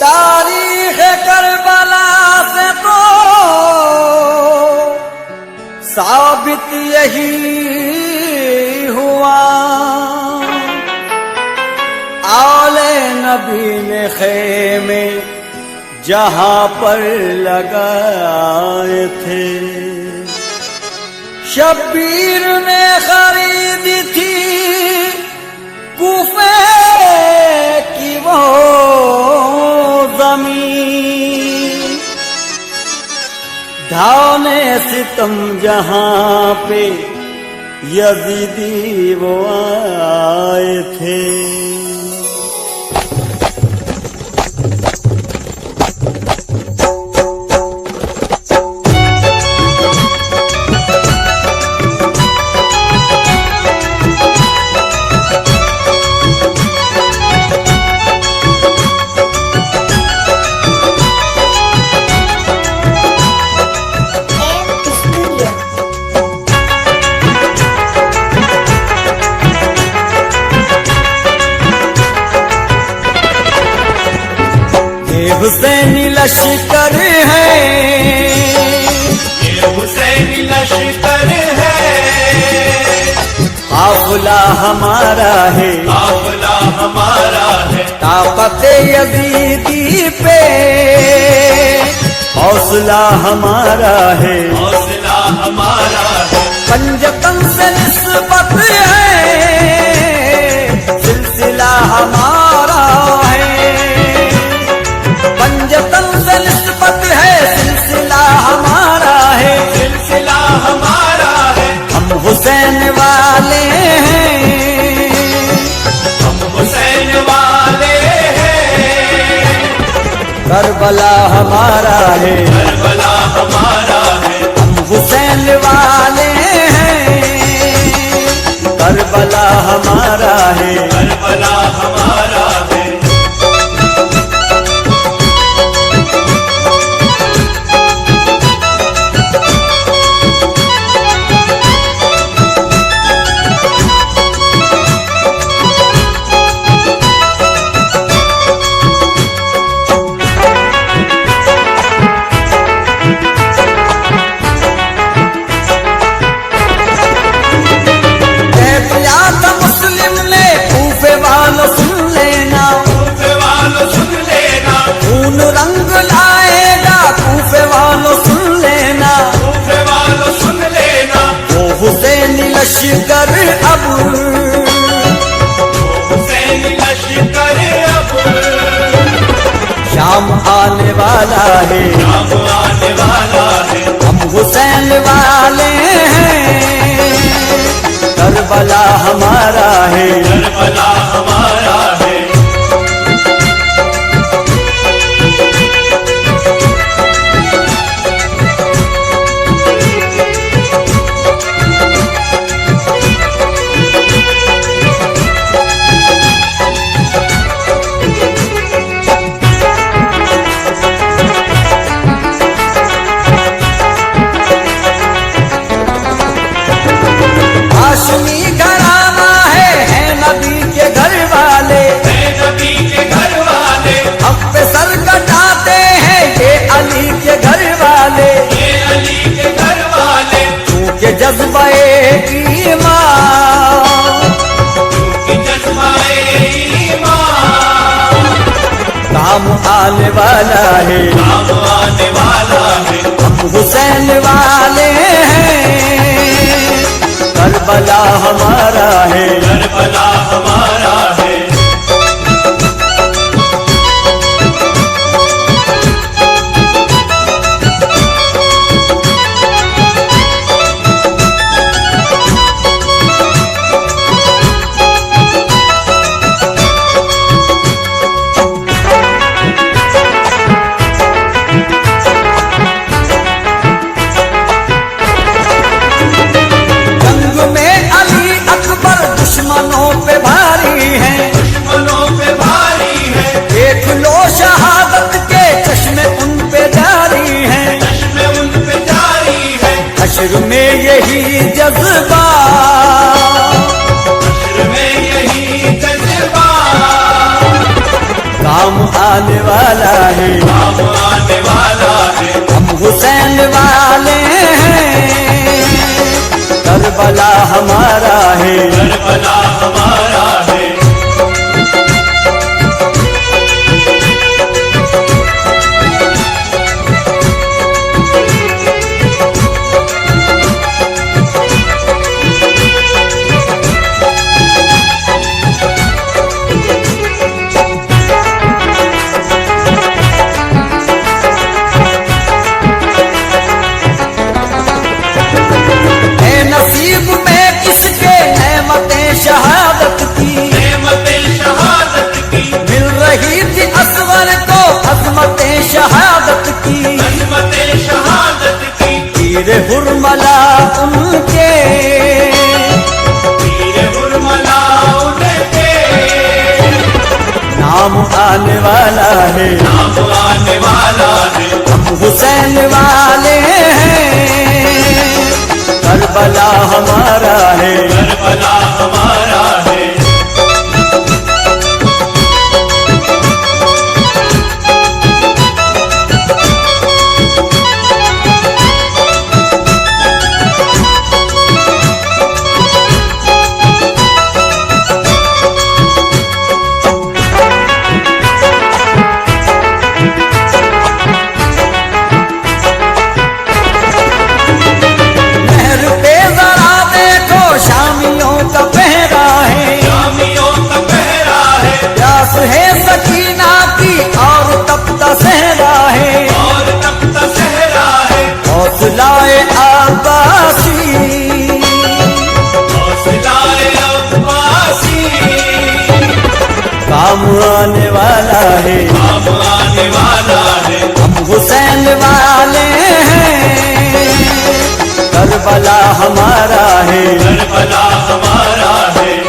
तारीख करबला से तो साबित यही हुआ, आले नबी ने खेमे जहां पर लगाए थे, शब्बीर ने खरीदी थी कूफे की वो जमीन, ढाने सितम जहां पे यजीदी वो आए थे। हुसैनी लश्कर है, ये हुसैनी लश्कर है, काफिला हमारा है, काफिला हमारा है, ताकत यजीदी पे हौसला हमारा है, हौसला हमारा है, पंजतन से निस्बत है, सिलसिला हमारा है, पंजतन से निस्बत है, सिलसिला हमारा है, सिलसिला हमारा है, हम हुसैन वाले हैं, हम हुसैन वाले हैं, करबला हमारा है, करबला हमारा है, हम हुसैन वाले हैं, करबला हमारा है, करबला हमारा है। लश्कर अब हुसैन लश्कर अब शाम आने वाला है, शाम आने वाला है, हम हुसैन वाले हैं, करबला हमारा है, करबला हमारा है। हाशमी घराना है नबी के घर वाले, है नबी के घर वाले, अब पे सर कटाते हैं ये अली के घर वाले, ये अली के घर वाले, क्योंकि जज्बाए ईमान, क्योंकि जज्बाए ईमान काम आने वाला है, काम आने वाला है, हम हुसैन वाले हैं, करबला हमारा है, करबला हमारा है। जंग में अली अकबर दुश्मनों पे भारी है, दुश्मनों पे भारी है, देख लो शहादत के चश्मे उन पे जारी हैं, चश्मे उन पे जारी है, हश्र में यही जज्बा, हश्र में यही जज्बा आने वाला है, काम आने वाला है। हम हुसैन वाले हैं, करबला हमारा है, करबला हमारा है। नसीब में किसके नेमतें शहादत की, नेमतें शहादत की, मिल रही थी असगर को अजमतें शहादत की, अजमतें शहादत की। तीर हुरमला उनके, तीर हुरमला उनके, नाम आने वाला है, नाम आने वाला है। हम हुसैन वाले हैं, करबला हमारा है, करबला हमारा है। नहर पे जरा देखो शामियों का पहरा है, शामियों का पहरा है, प्यास है सकीना की और तपता सहरा है, और तपता सहरा है। हौसलाए आबासी, हौसलाए अब्बासी, काम आने वाला है, काम आने वाला है। हम हुसैन वाले हैं, करबला हमारा है, करबला हमारा है।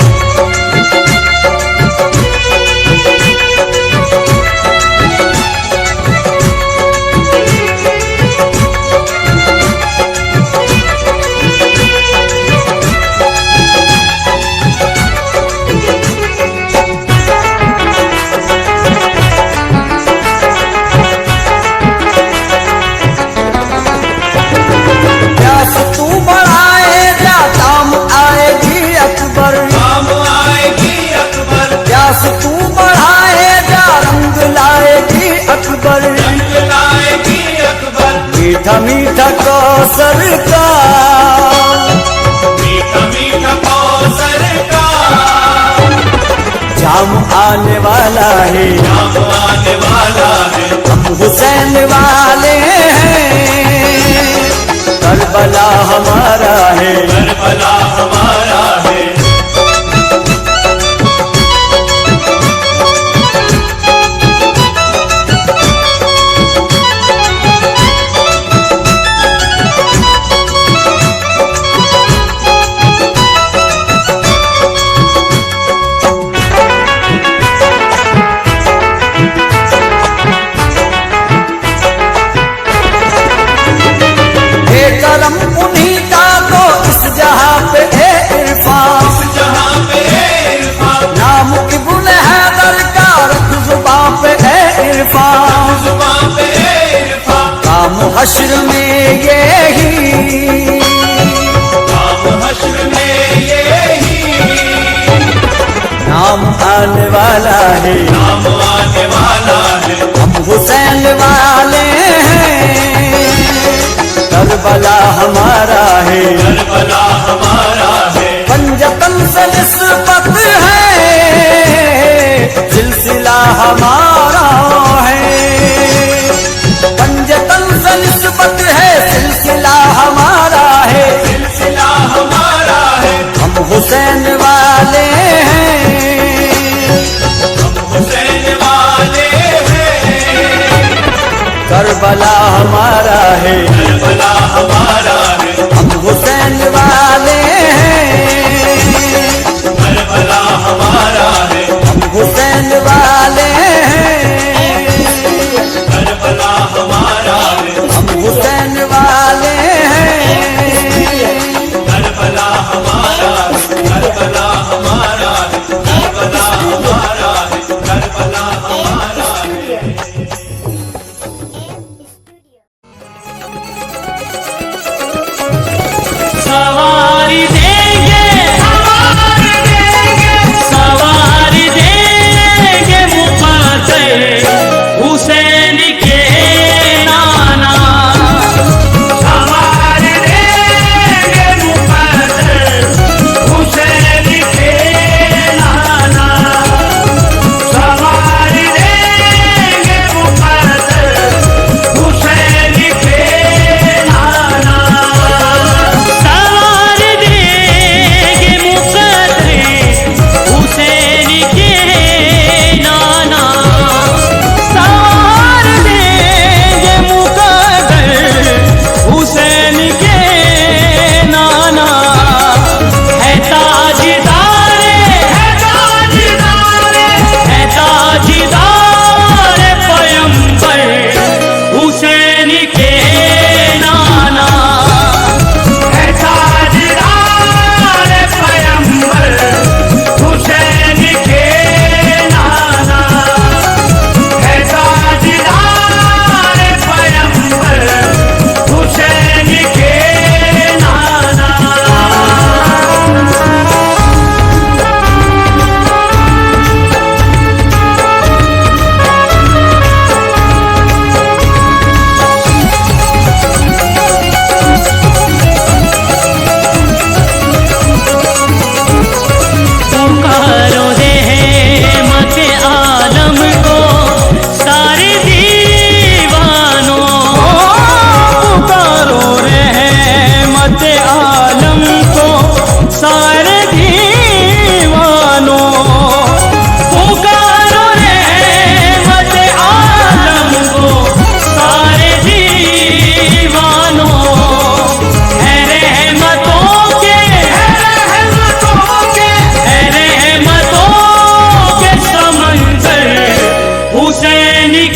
प्यास तू बढ़ाए जा काम आएगी अकबर, काम आएगी अकबर, प्यास तू बढ़ाए जा रंग लाएगी अकबर, रंग लाएगी अकबर। मीठा मीठा कौसर का, मीठा मीठा कौसर का, जाम आने वाला है, काम आने वाला है। हम हुसैन वाले हैं, करबला हमारा है, करबला हमारा है। हे करम उन्हीं का तो इस जहां पे है इरफान, इस जहां पे इरफान, नाम इब्न हैदर का रख जुबां पे है इरफान, जुबान पे इरफान। काम हश्र में यही, काम हश्र में यही, नाम आने वाला है, नाम आने वाला है। हम हुसैन वाले हैं, करबला हमारा है, करबला हमारा है। पंजतन से निस्बत है, सिलसिला हमारा है, पंजतन से निस्बत है, सिलसिला हमारा है, सिलसिला हमारा है। हम हुसैन वाले हैं, हम हुसैन वाले हैं। करबला हमारा है, करबला हमारा है। हम हुसैन वाले हैं, करबला हमारा है। हम हुसैन वाले हैं, करबला हमारा है। हम हुसैन वाले हैं, करबला हमारा है। करबला हमारा है। करबला हमारा है। करबला हमारा है।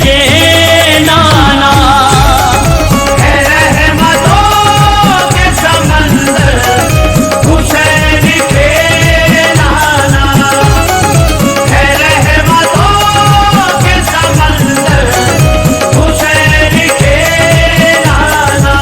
के नाना, है रहमतों के समंदर हुसैन के नाना, है रहमतों के समंदर हुसैन के नाना।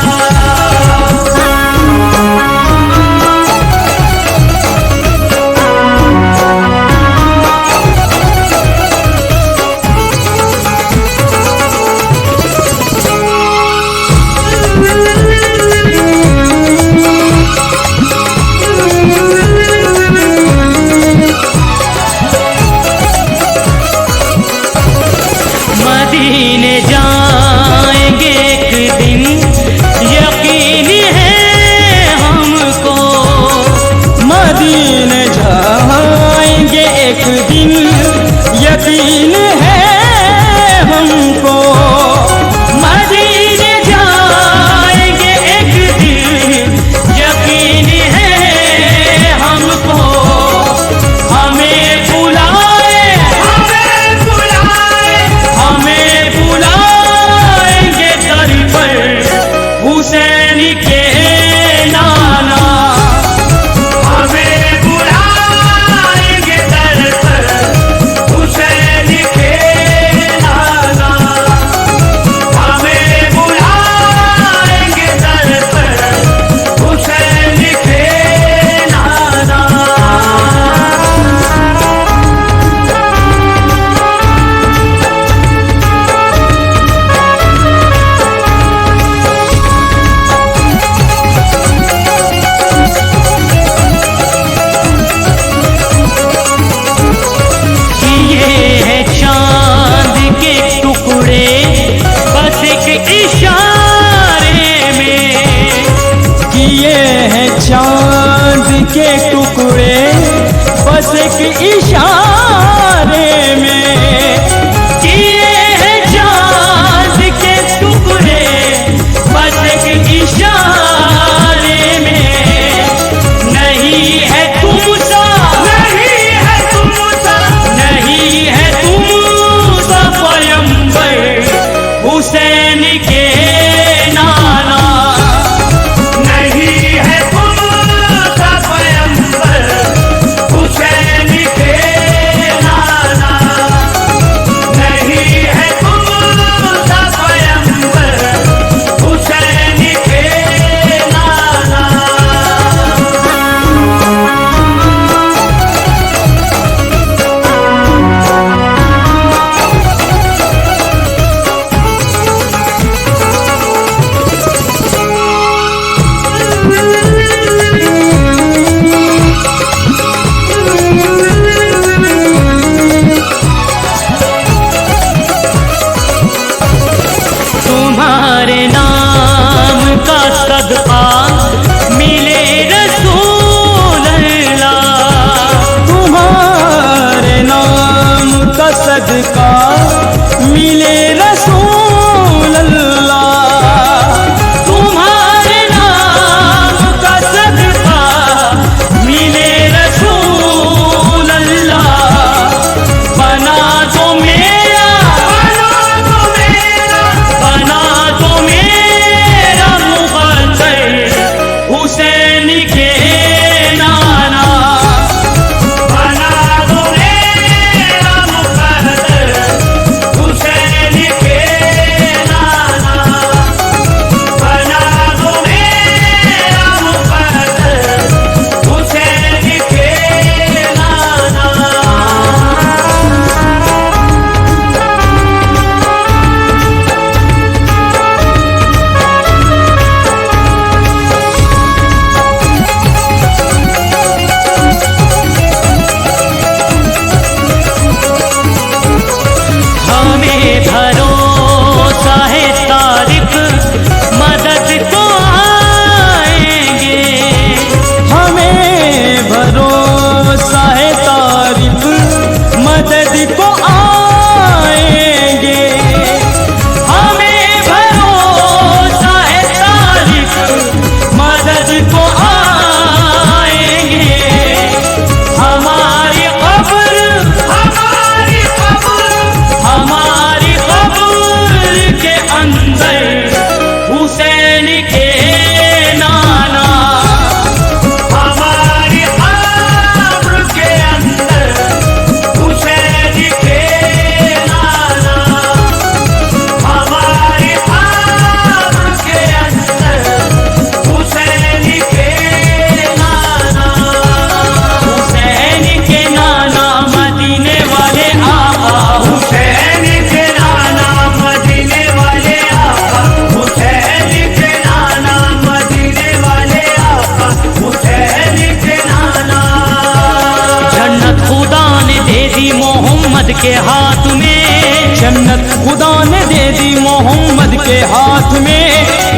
हाथ में,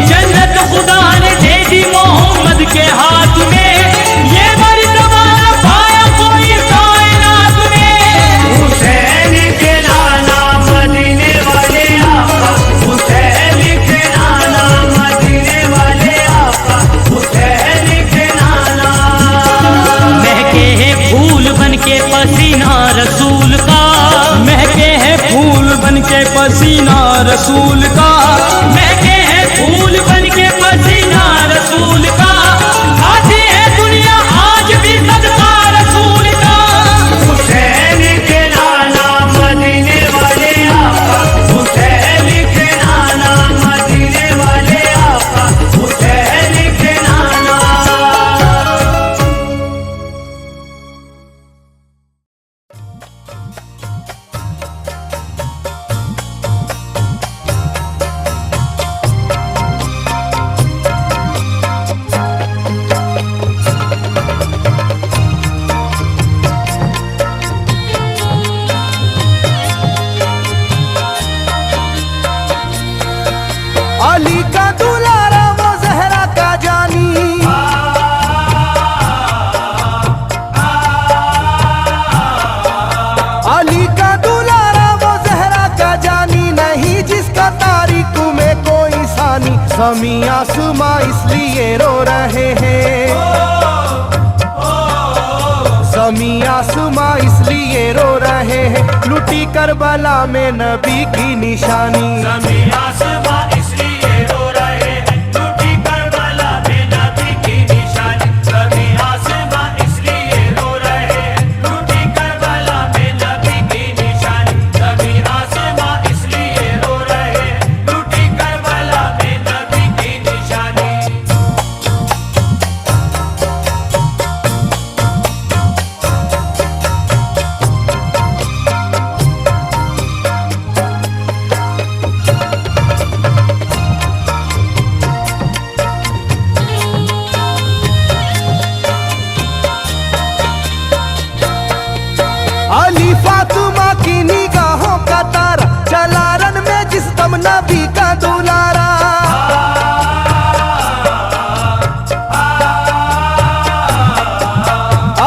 जन्नत खुदा ने दे दी मोहम्मद के हाथ में, ये मर्तबा न पाया कोई कायनात में। हुसैन के नाना मदीने वाले आका, हुसैन के नाना मदीने वाले आका, हुसैन के नाना। महके हैं फूल बन के पसीना रसूल का, महके हैं फूल बन के पसीना रसूल का, महके हैं फूल बन के पसीना रसूल का, खाती है दुनिया आज भी सदका रसूल का। हुसैन के नाना मदीने वाले आका, हुसैन के नाना मदीने वाले आका, हुसैन के नाना। अली का दुलारा वो जहरा का जानी, अली का दुलारा वो जहरा का जानी, नहीं जिसका तारीख में कोई सानी। ज़मीं आसमां इसलिए रो रहे हैं, ज़मीं आसमां इसलिए रो रहे हैं, लुटी करबला में नबी की निशानी। ज़मीं आसमां इसलिए रो रहे हैं, टूटी करबला में नबी की निशानी। ज़मीं आसमां इसलिए रो रहे हैं, टूटी करबला में नबी की निशानी। ज़मीं आसमां इसलिए रो रहे हैं, टूटी करबला में नबी की निशानी। अली फातिमा की निगाहों का तारा, चला रन में जिस दम नबी का दुलारा।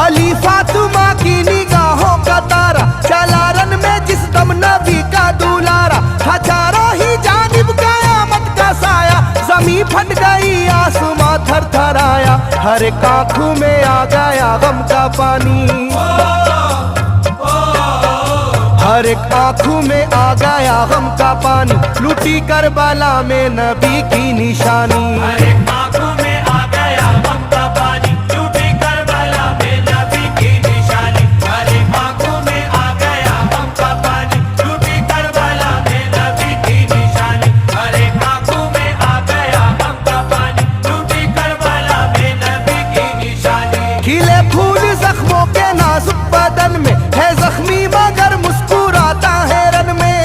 अली फातिमा की निगाहों का तारा, चला रन में जिस दम नबी का दुलारा। हजारों ही जानिब कयामत का साया, जमीन फट गई आसमां थर थर आया, हर एक आंखों में आ गया गम का पानी, हर एक आंखों में आ गया गम का पानी, लुटी करबला में नबी की निशानी। हर एक आंखों में आ गया गम का पानी, टूटी करबला में नबी की निशानी। हर एक आंखों में आ गया गम का पानी, टूटी करबला में नबी की निशानी। हर एक आंखों में आ गया गम का पानी, टूटी करबला में नबी की निशानी। खिले फूल जख्मों के नाजुक बदन में, है जख्मी मगर मुस्कुराता है रन में।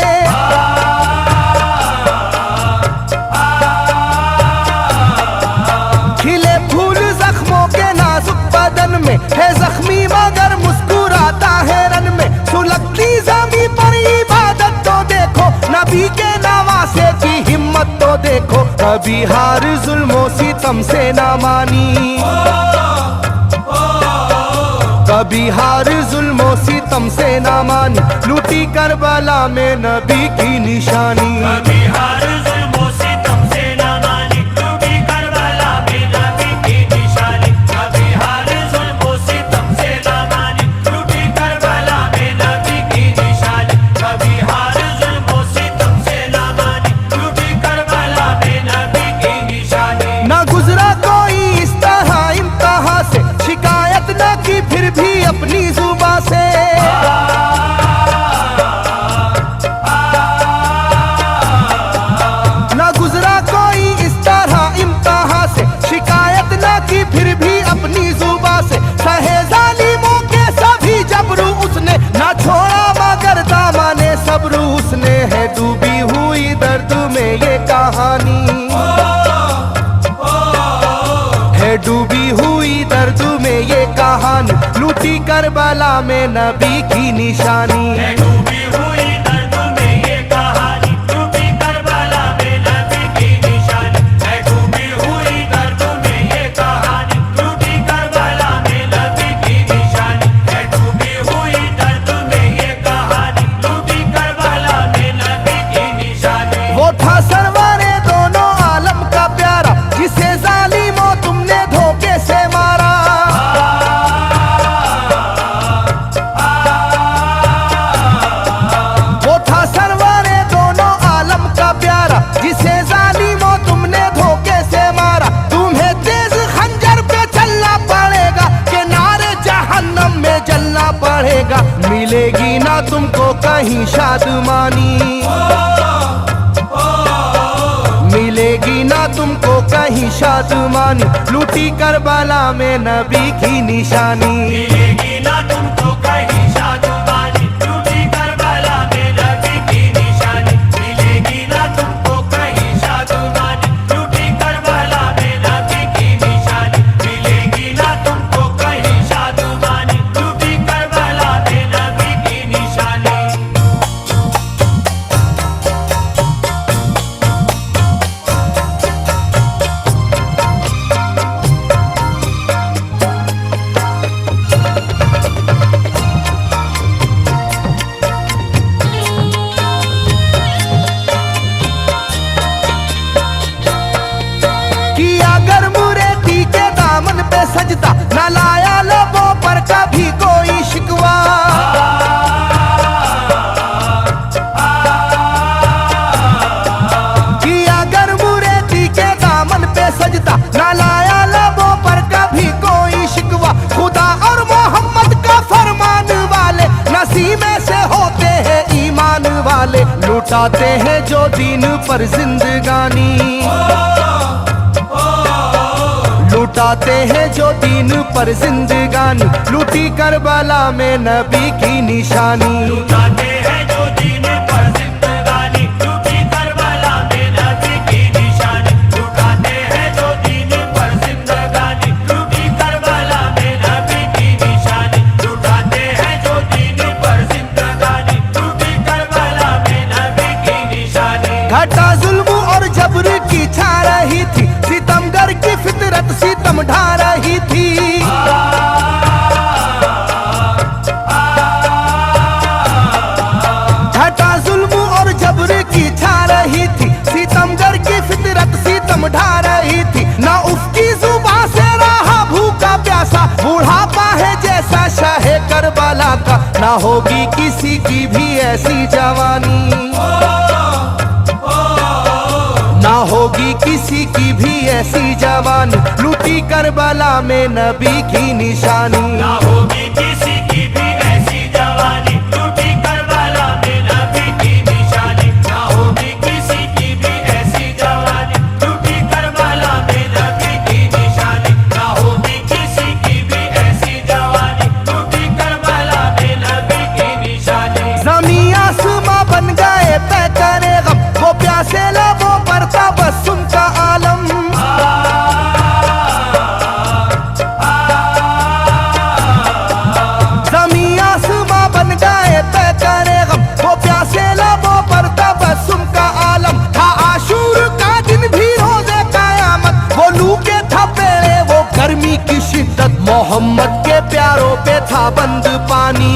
खिले फूल जख्मों के नाजुक बदन में, है जख्मी मगर मुस्कुराता है रन में। सुलगती ज़मीं पर इबादत तो देखो, नबी के नवासे की हिम्मत तो देखो, कभी हार जुल्मों सितम से ना मानी, कभी हार जुल्मों सितम से ना मानी, लूटी करबला में नबी की निशानी। कभी हार जुल्मों सितम से ना मानी, टूटी करबला में नबी की निशानी। कभी हार जुल्मों सितम से ना मानी, टूटी करबला में नबी की निशानी। कभी हार जुल्मों सितम से ना मानी, टूटी करबला में नबी की निशानी। ना गुजरा कोई इस तरह इम्तिहान से, शिकायत न की फिर भी अपनी जुबां से। ना गुजरा कोई इस तरह इम्तिहान से, शिकायत न की फिर भी अपनी जुबां से। सहे जालिमों के सभी जबरू उसने, ना छोड़ा मगर दामने सब्र उसने। है डूबी हुई दर्द में ये कहानी, है डूबी हुई दर्द में ये कहानी, लूटी करबला में नबी की निशानी। डूबी हुई दर्द में ये कहानी, टूटी करबला में नबी था सरवारे दोनों आलम का प्यारा, जिसे जालिमों तुमने धोखे से मारा। वो था सरवारे दोनों आलम का प्यारा, जिसे जालिमों तुमने धोखे से मारा। तुम्हें तेज खंजर पे चलना पड़ेगा, कि नारे जहन्नम में जलना पड़ेगा। मिलेगी ना तुमको कहीं शादमानी, मिलेगी ना तुमको कहीं शादमानी। लूटी करबला में नबी की निशानी, मिलेगी ना तुमको कहीं शादमानी, लूटी करबला में नबी की निशानी। मिलेगी ना तुमको कहीं शादमानी, लूटी करबला में नबी की निशानी। मिलेगी ना तुमको कहीं शादमानी, लूटी करबला में नबी की निशानी। किया गर्म रेती के दामन पे सजदा, न लाया लबों पर कभी कोई शिकवा। किया गर्म रेती के दामन पे सजदा, न लाया लबों पर कभी कोई शिकवा। खुदा और मोहम्मद का फरमान वाले नसीमे से होते हैं ईमान वाले। लुटाते हैं जो दीन पर जिंदगानी, लुटाते हैं जो दीन पर जिंदगानी। लूटी करबला में नबी की निशानी, लुटाते हैं जो दीन पर जिंदगानी, लूटी करबला में नबी की निशानी। लुटाते हैं जो दीन पर जिंदगानी, लूटी करबला में नबी की निशानी। लुटाते हैं जो दीन पर जिंदगानी, लूटी करबला में नबी की निशानी। घटा जुल्म और जबर की छा रही थी, सितमगर की फितरत सितम ढा रही थी। घटा जुल्म और जबर की छा रही थी, सितमगर की फितरत सितम ढा रही थी। ना उसकी जुबान से रहा भूखा प्यासा, बुढ़ापा है जैसा शाहे करबला का। ना होगी किसी की भी ऐसी जवानी, ना होगी किसी की भी ऐसी जवानी। लूटी करबला में नबी की निशानी, ना होगी किसी की भी ऐसी जवानी, लूटी करबला में नबी की निशानी। ना होगी किसी की भी ऐसी जवानी, लूटी करबला में नबी की निशानी। ना होगी किसी की भी ऐसी जवानी, लूटी करबला में नबी की निशानी। ज़मीं आसमां बन गए तय करे गम, वो प्यासे लबों पर तबस्सुम का आलम। ज़मीं आसमां बन गए तय करे गम, वो प्यासे लबों पर तबस्सुम का आलम। था आशूर का दिन भी रोज़े क़यामत, वो लू के थपेड़े वो गर्मी की शिद्दत। मोहम्मद के प्यारों पे था बंद पानी,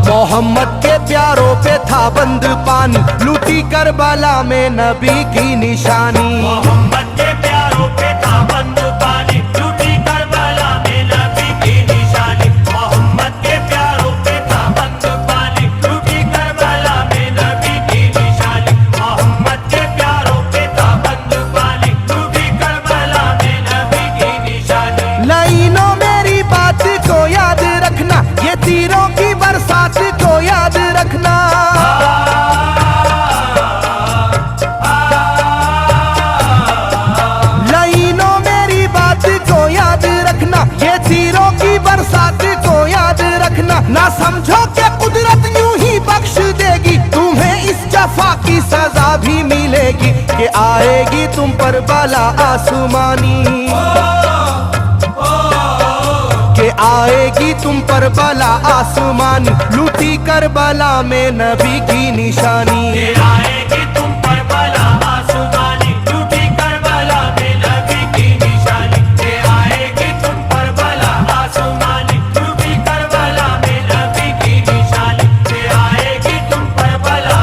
मोहम्मद के प्यारों पे था बंद पानी। लूटी करबला में नबी की निशानी, मोहम्मद के प्यारों पे था बंद पानी, लूटी करबला में नबी की निशानी। मोहम्मद के प्यारों पे था बंद पानी, लूटी करबला में नबी की निशानी। मोहम्मद के प्यारों पे था बंद पानी, लूटी करबला में नबी की निशानी। लाइनों मेरी बात को याद रखना, ये तीरों की बरसात को याद रखना। लाइनों मेरी बात को याद रखना, ये तीरों की बरसात को याद रखना। ना समझो कि कुदरत यूं ही बख्श देगी, तुम्हें इस जफा की सजा भी मिलेगी। कि आएगी तुम पर बला आसमानी, कि आएगी तुम पर बला आसमानी। लूटी करबला में नबी की निशानी, ये आएगी तुम पर बला आसमानी, लूटी करबला में नबी की निशानी। ये आएगी तुम पर बला आसमानी, लूटी करबला में नबी की निशानी। ये आएगी तुम पर बला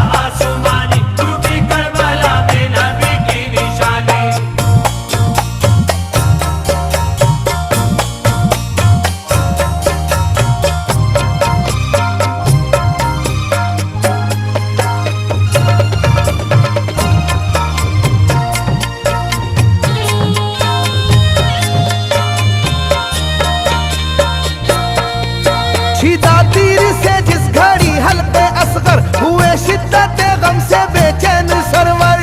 शिद्दत गम से बेचैन सरवर।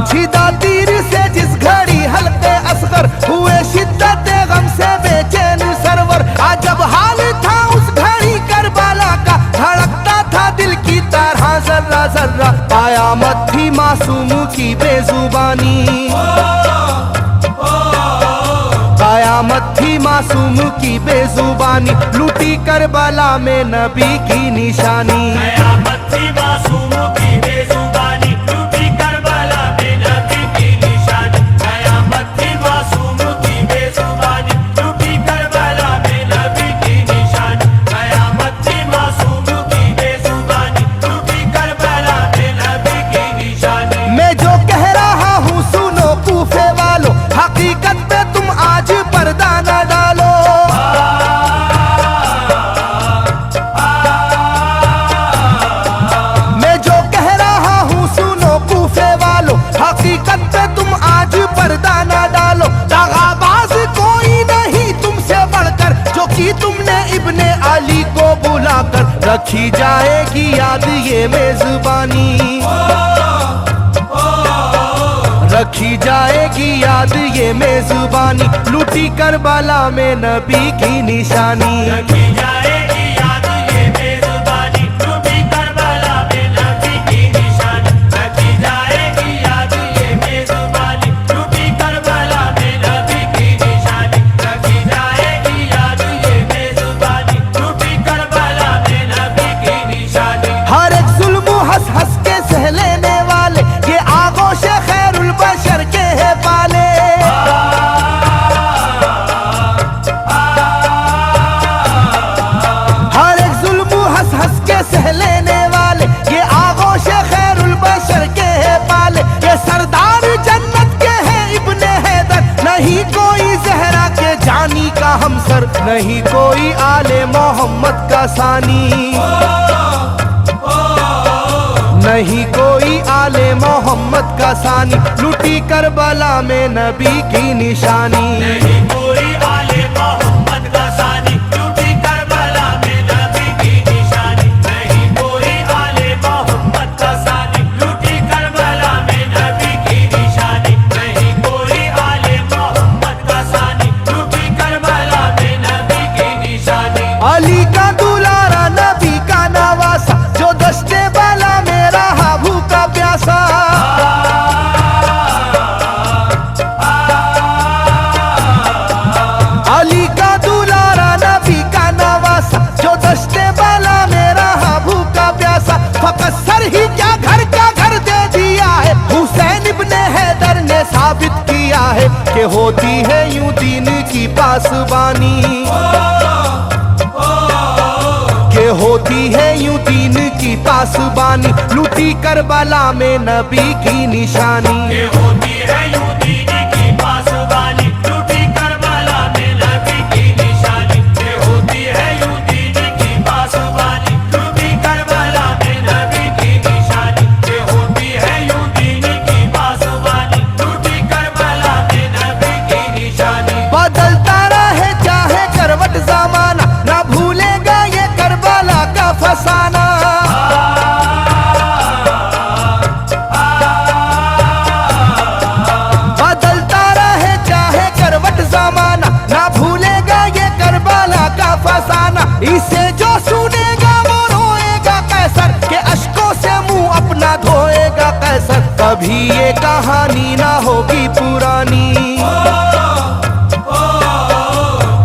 छिदा तीर से जिस घड़ी हल्के असगर हुए शिद्दत गम से बेचैन सरवर। अजब हाल था उस घड़ी करबला का, धड़कता था दिल की तरह जर्रा जर्रा। कयामत थी मासूम की बेजुबानी, कयामत थी मासूम की बेजुबानी। लूटी करबला में नबी की निशानी। कयामत थी मासूम की बेजुबानी, लूटी करबला में नबी की निशानी। कयामत थी मासूम की बेजुबानी, लूटी करबला में नबी की निशानी। कयामत थी मासूम की बेजुबानी, लूटी करबला में नबी की निशानी। मैं जो कह रहा हूँ सुनो कूफे वालों, हकीकत पे तुम आज पर्दा न डालो। मैं जो कह रहा हूँ सुनो कूफे वालों, हकीकत पे तुम आज पर्दा न डालो। दगाबाज कोई नहीं तुमसे बढ़कर, जो कि तुमने इब्ने अली को बुलाकर। रखी जाएगी याद ये मेजबानी, रखी जाएगी याद ये मेजबानी। लूटी करबला में नबी की निशानी। रखी जाएगी याद ये मेजबानी, लूटी करबला में नबी की निशानी। रखी जाएगी याद ये मेजबानी, लूटी करबला में नबी की निशानी। रखी जाएगी याद ये मेजबानी, लूटी करबला में नबी की निशानी। हर एक जुल्म हंस हंस के सह लेने वाले, ये आगोश खैरुल बशर के है पाले। हर एक जुल्म हंस हंस के सह लेने वाले, ये आगोश खैरुल बशर के है पाले। ये सरदार जन्नत के हैं इब्ने हैदर, नहीं कोई जहरा के जानी का हमसर। नहीं कोई आले मोहम्मद का सानी, नहीं कोई आले मोहम्मद का सानी। लूटी करबला में नबी की निशानी। नहीं कोई आले मोहम्मद का सानी, लूटी करबला में नबी की निशानी। नहीं कोई आले मोहम्मद का सानी, लूटी करबला में नबी की निशानी। नहीं कोई आले मोहम्मद का सानी, लूटी करबला में नबी की निशानी। अली का दुलारा नबी का नवासा, जो दश्ते बाला में रहा भूखा प्यासा। अली का दुलारा नबी का नवासा, जो दश्ते बाला में रहा भूखा प्यासा। फकत सर ही क्या घर का घर दे दिया है, हुसैन इब्ने हैदर ने साबित किया है कि होती है यूं दीन की पासबानी। के होती है यूं दीन की पासबानी। लूटी करबला में नबी की निशानी। ये होती है यूं दीन की पासबानी, लूटी करबला में नबी की निशानी। ये होती है यूं दीन की पासबानी, लूटी करबला में नबी की निशानी। ये होती है यूं दीन की पासबानी, लूटी करबला में नबी की निशानी। बदलता रहे चाहे करवट जमाना, ना भूलेगा ये करबला का फसाना। बदलता रहे चाहे करवट जमाना, ना भूलेगा ये करबला का फसाना। इसे जो सुनेगा वो रोएगा कैसर, के अश्कों से मुंह अपना धोएगा कैसर। कभी ये कहानी ना होगी पुरानी,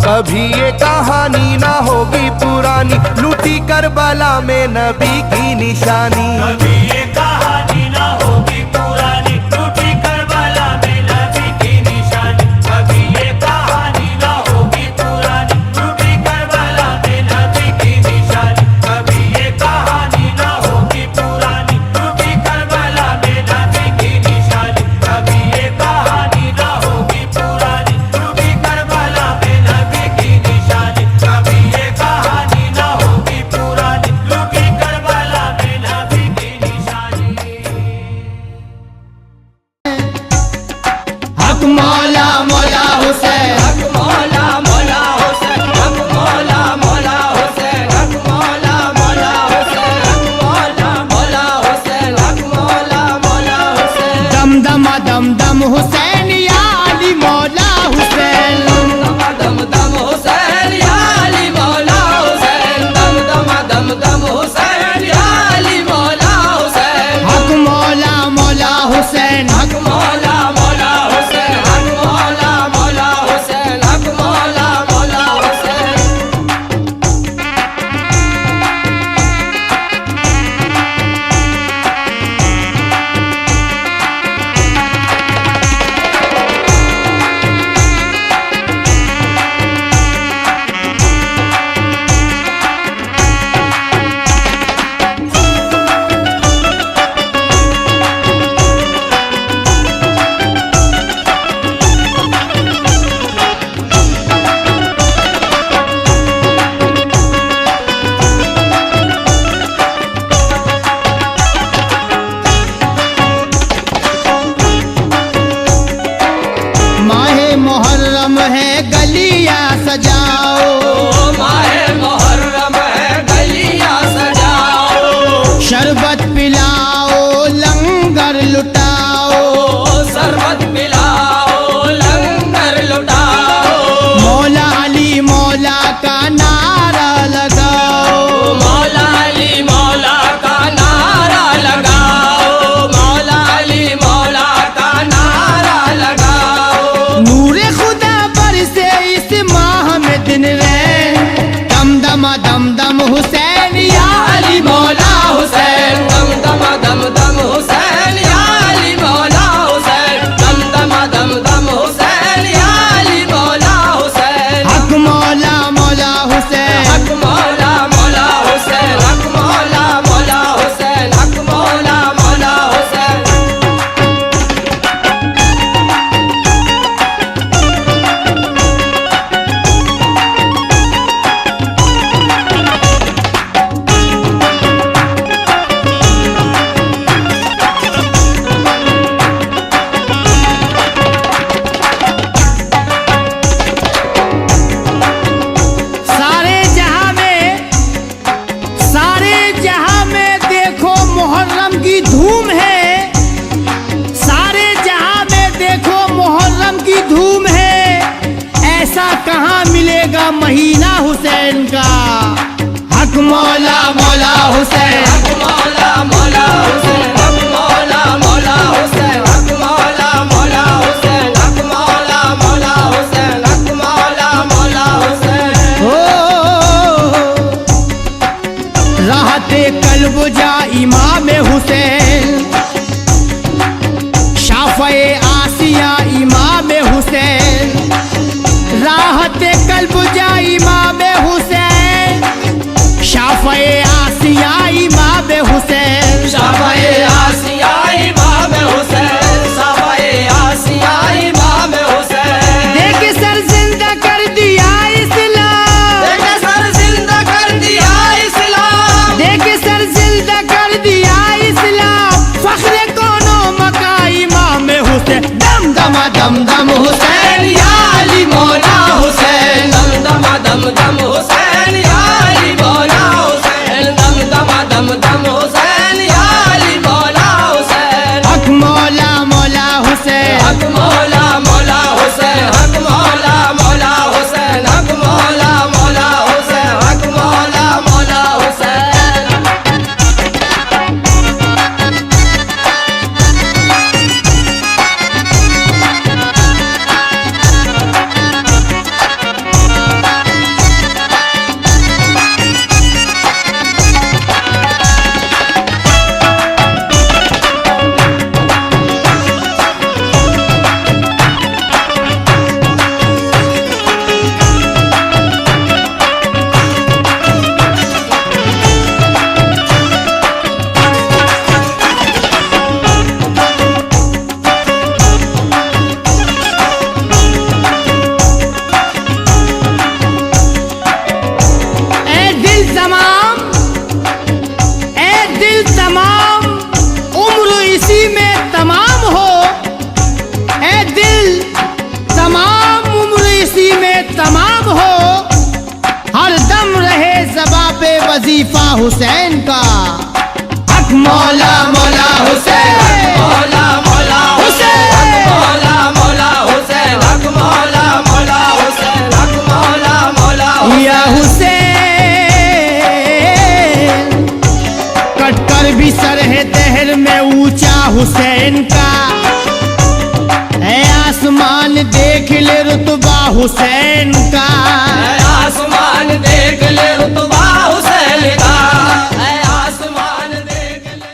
कभी ये कहानी ना होगी पुरानी। लूटी करबला में नबी की निशानी। कभी ये कहानी ना होगी पुरानी, लूटी करबला में नबी की निशानी। कभी ये कहानी ना होगी पुरानी, लूटी करबला में नबी की निशानी। कभी ये कहानी ना होगी पुरानी, लूटी करबला में नबी की निशानी। कभी ये कहानी ना होगी पुरानी, लूटी करबला में नबी की निशानी। कभी ये कहानी ना होगी पुरानी, लूटी करबला में नबी की निशानी। दम दम हुसैन या अली मौला हुसैन, दम दम दम दम हुसैन या अली मौला हुसैन, दम दम दम दम हुसैन या अली मौला हुसैन, हक मौला मौला हुसैन, हक मौला मौला हुसैन, हक मौला मौला हुसैन, हक मौला मौला हुसैन। सारे जहां में देखो मुहर्रम की धूम है, सारे जहां में देखो मुहर्रम की धूम है, ऐसा कहां मिलेगा महीना हुसैन का। हक मौला मौला हुसैन, हक मौला मौला हुसैन, हक मौला मौला हुसैन, हक मौला मौला हुसैन, हक मौला मौला हुसैन, हक मौला मौला हुसैन। हो राहते कल्ब जा इमाम हुसैन, शाफ़े आसिया इमाम हुसैन, राहते कल्ब जा इमाम हुसैन, शाफ़े आसिया इमाम हुसैन, शाफ़े आसिया इमाम हुसैन, शाफ़े आसिया इमाम हुसैन। देख सर जिंदा कर दिया इस्लाम, देख सर जिंदा कर दिया इस्लाम, देख सर जिंदा कर दिया इस्लाम, फख्र कोनो मका इमाम हुसैन, दम दम दम दम हुसैन या अली मौला हुसैन, दम दम दम दम हुसैन या अली मौला हुसैन, दम दम दम दम हुसैन या अली मौला हुसैन। हक मौला मौला हुसैन, हक मौला मौला हुसैन, हक मौला मौला हुसैन, हक मौला मौला हुसैन, हक मौला मौला हुसैन। तमाम उम्र इसी में तमाम हो, ए दिल तमाम उम्र इसी में तमाम हो, हर दम रहे ज़बां पे वजीफा हुसैन का। हक मौला मौला हुसैन, मौला मौला हुसैन, हक मौला मौला हुसैन, हक मौला मौला हुसैन, हक मौला मौला या हुसैन। हुसैन कटकर भी सर है दहर में ऊंचा हुसैन का, है आसमान देख ले रुतबा हुसैन का। आसमान देख ले रुतबा हुसैन का, आसमान देख ले।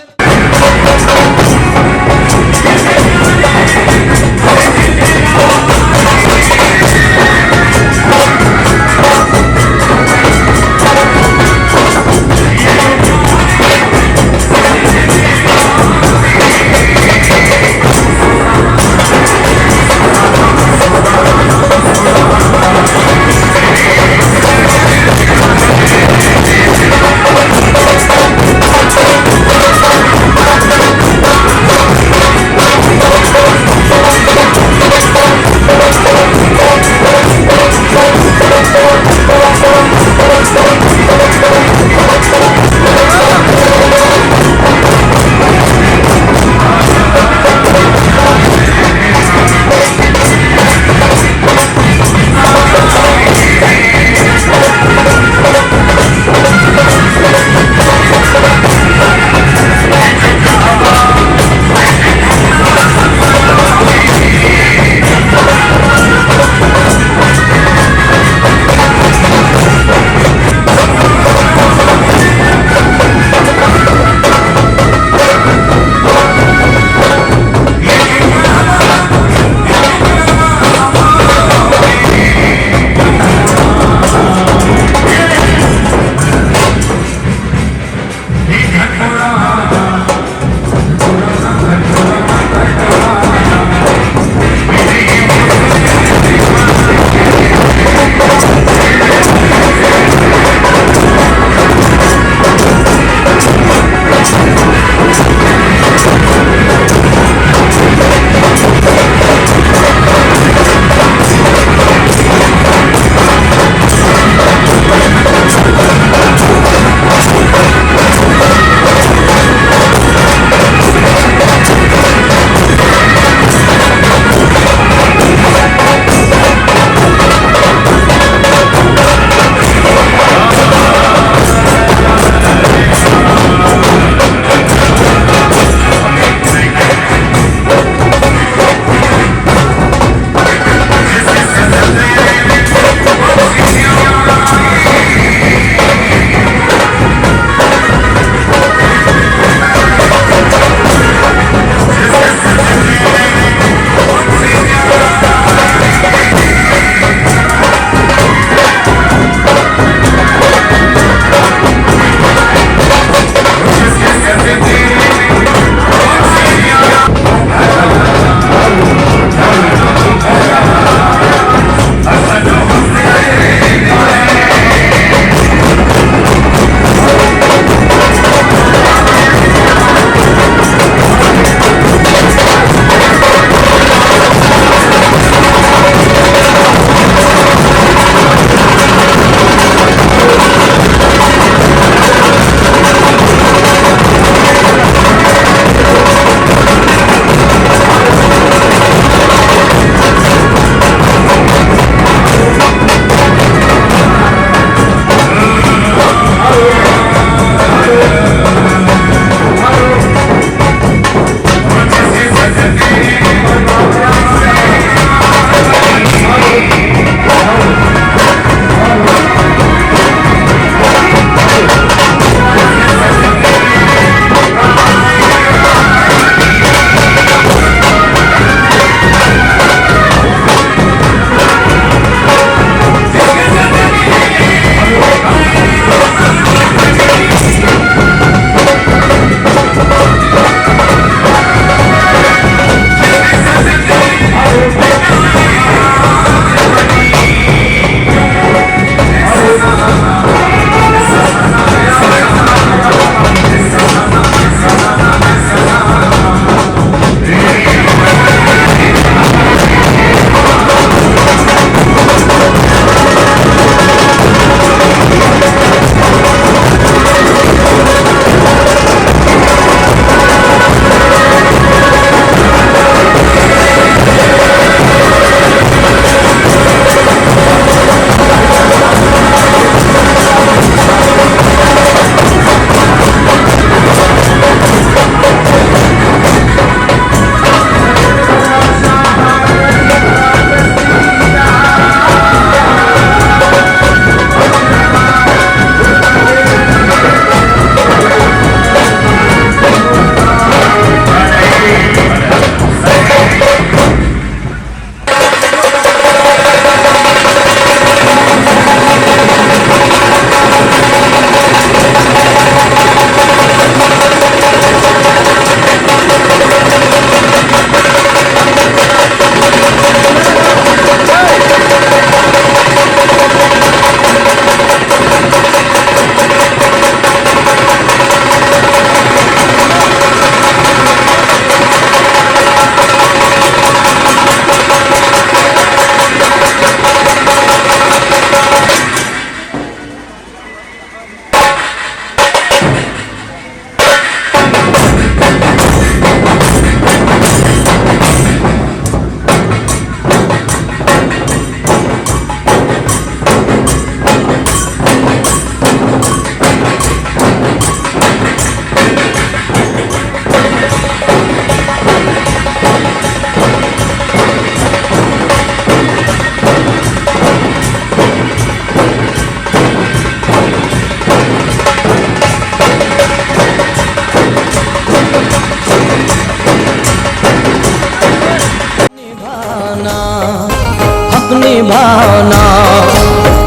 भाना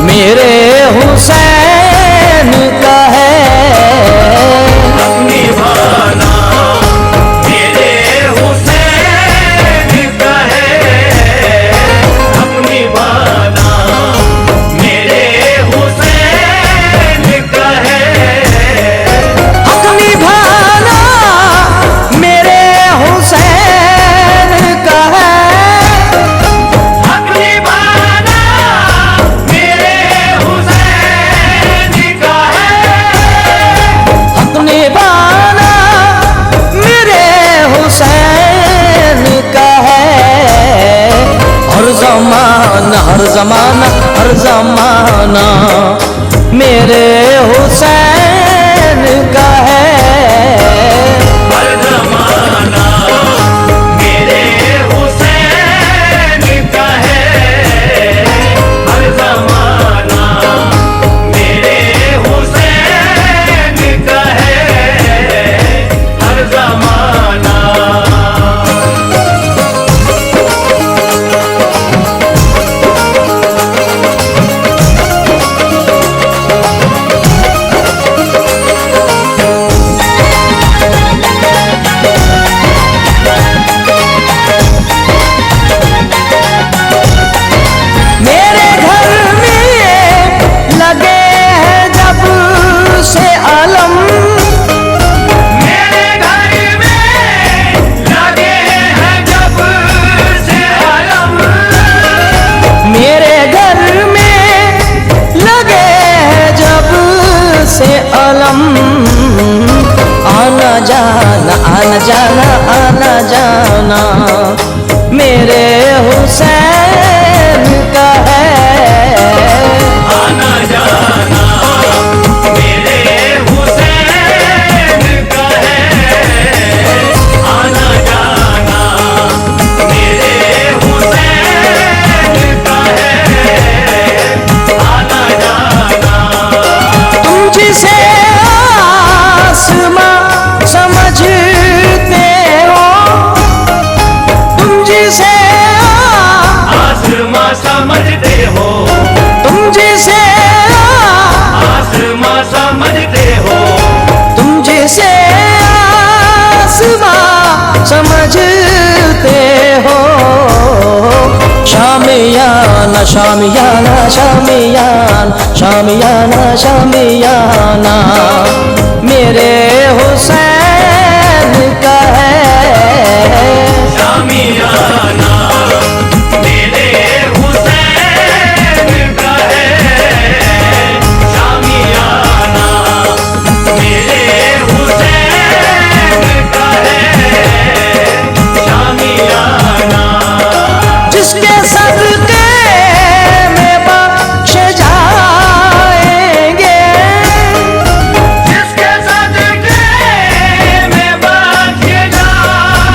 मेरे हुसैन का है। अपनी भाना मेरे हुसैन का है, अपनी भाना मेरे हुसैन का है, अपनी भाना मेरे हुसैन का है। अपनी भाना मेरे हुसैन का है, अपनी बाना मेरे हुसैन का है। हर जमाना हर जमाना हर जमाना मेरे हुसैन का है। हर जमाना मेरे हुसैन का है, हर जमाना मेरे हुसैन का है, हर जमाना। मेरे घर में लगे हैं जब से आलम, मेरे घर में लगे हैं जब से आलम, मेरे घर में लगे हैं जब से आलम। आना जाना आना जाना आना जाना मेरे हुसैन का है। आना जाना मेरे हुसैन का है, आना जाना मेरे हुसैन का है, आना जाना। तुम जिसे आसमां समझते हो, तुम जिसे आसमां समझते हो, तुम जिसे आसमां समझते हो, तुम जिसे आसमां समझते हो। शामियाना शामियाना शामियाना शामियाना शामियाना मेरे हुसैन का है। शामियाना मेरे हुसैन का है, शामियाना मेरे हुसैन का है, शामियाना। जिसके सदके में बख्श जाएंगे, जिसके सदके में बख्श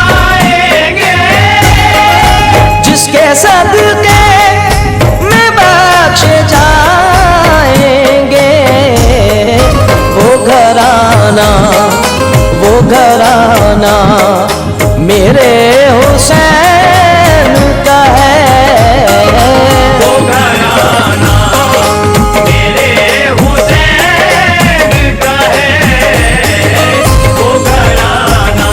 जाएंगे, जिसके सदके में बख्श जाएंगे। वो घराना मेरे हुसैन का है। वो घराना मेरे हुसैन का है, वो घराना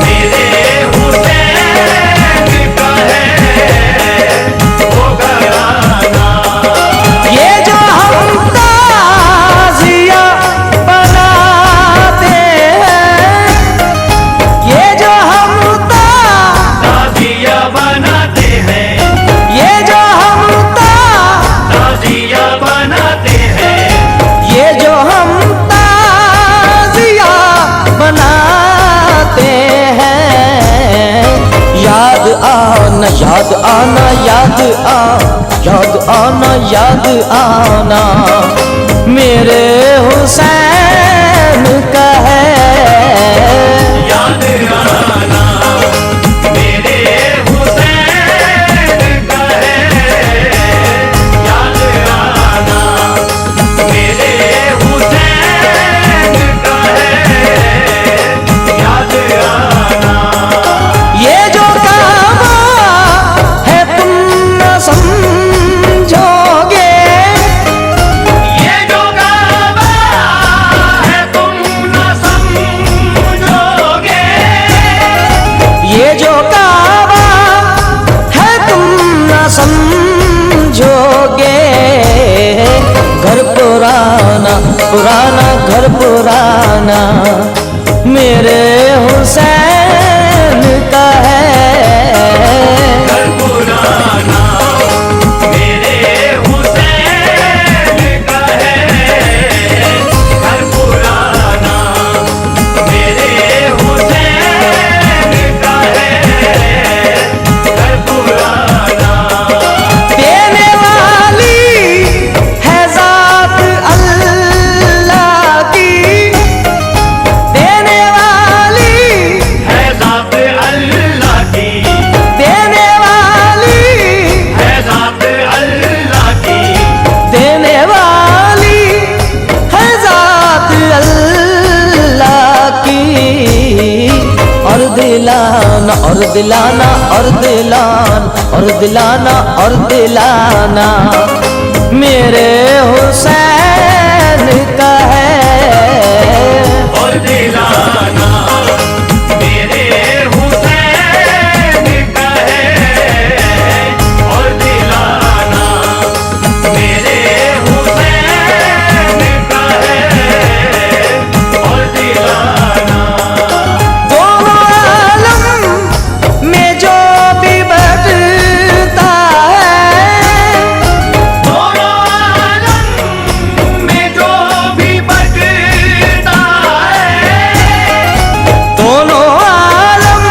मेरे हुसैन का है, वो घराना। ये जो हम ताज़िया बनाते हैं, ये जो हम ताज़िया बनाते हैं, ये जो हम ताज़िया बनाते हैं, ये जो हम ताज़िया बनाते हैं। याद आना याद आना याद आना याद आना मेरे हुसैन का है। याद आना मेरे हुसैन का है, याद आना मेरे हुसैन का है, याद आना। ये जो काबा है तुम न समझ पुराना पुराना घर पुराना मेरे हुसैन का है। घर पुराना मेरे हुसैन का है। घर पुराना मेरे हुसैन का है। घर पुराना देने वाली है ज़ात अल्लाह की, देने वाली है ज़ात अल्लाह की। देने वाली है ज़ात अल्लाह की। देने वाली है ज़ात अल्लाह की। और दिलाना और दिलाना और दिलाना और दिलाना और दिलाना मेरे हुसैन का है। और दिलाना मेरे हुसैन का है। और दिलाना मेरे हुसैन का है। और दिलाना दोनों आलम में जो भी बटता है, दोनों आलम में जो भी बटता है। दोनों आलम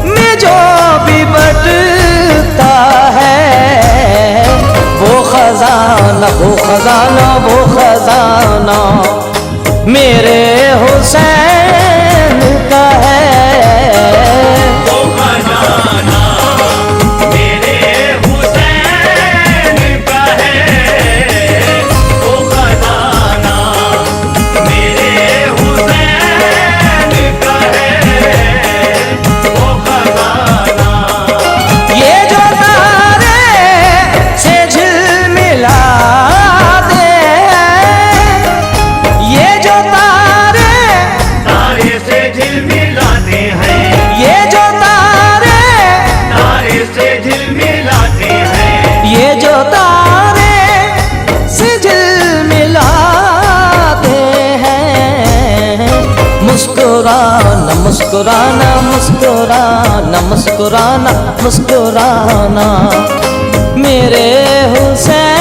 में जो भी बटता है, वो खजाना वो खजाना वो खजाना मेरे हुसैन का है। वो खजाना मेरे हुसैन का है। वो खजाना मेरे हुसैन का है। वो खजाना ये जो तारे से झिलमिलाते हैं, ये जो तारे से झिलमिलाते हैं। ये जो तारे तारे से झिलमिलाते हैं। ये जो तारे से झिलमिलाते हैं, मुस्कुराना मुस्कुराना मुस्कुराना मुस्कुराना मुस्कुराना मेरे हुसैन